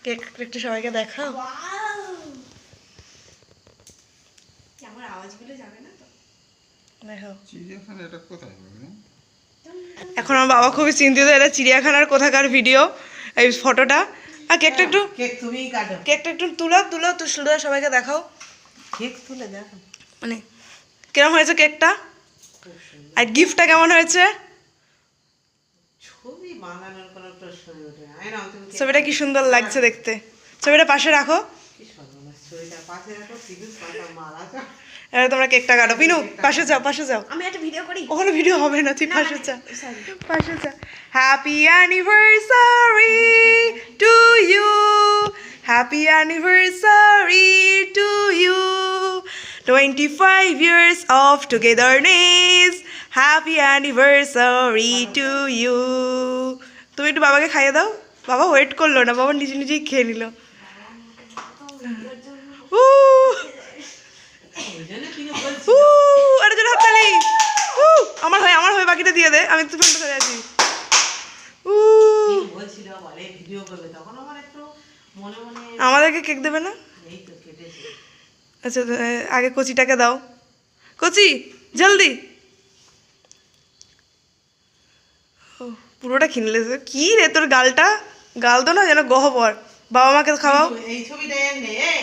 Cake একটু সবাইকে দেখাও। আমার আওয়াজগুলো যাবে না তো? দেখো চিড়িয়াখানা এটা কোথায় হবে? এখন আমার বাবা খুবই চিন্তিত, এটা চিড়িয়াখানার কোথাকার ভিডিও এই ফটোটা। আর কেকটা একটু কেক তুমিই কাটো। কেকটা একটু তুলো তুলো তো সবাইকে দেখাও কেক তুলে দেখো। মানে কেমন হয়েছে কেকটা আর গিফটটা কেমন হয়েছে। ছবি বানানোর কোনো প্রশ্নই ওঠে না। এই নাও তুমি কেক ছবিটা কি সুন্দর লাগছে দেখতে। ছবিটা পাশে রাখো। কি সর্বনাশ, ছবিটা পাশে রাখো, সিরিজ পাতা মালা যাও। এবার তোমরা কেকটা কাটো। পিনু পাশে যাও, পাশে যাও। আমি একটা ভিডিও করি। ওখানে ভিডিও হবে না, তুই পাশে যা, সরি। পাশে যা। Happy anniversary to you, happy anniversary to you, 25 years of togetherness, happy anniversary to you. তুমি একটু বাবাকে খাইয়ে দাও। বাবা ওয়েট করলো না, বাবা নিজে নিজেই খেয়ে নিল। এই জন্য তুমি বলছি আরে জোরে হাততালি। আমার হয়ে বাকিটা দিয়ে দে, আমি একটু ফোনটা ধরে আছি। তুমি বলছিল বলে ভিডিও করবে, তখন আমার একটু মনে মনে আমাদেরকে কেক দেবে না? এই তো কেটেছে। আচ্ছা আগে কচিটাকে দাও। কচি জলদি। ও, পুরোটা কিনলে কি রে তোর গালটা, গাল তো না যেন গহ্বর। বাবা মাকে খাওয়াও। এই ছবিটা এনে এই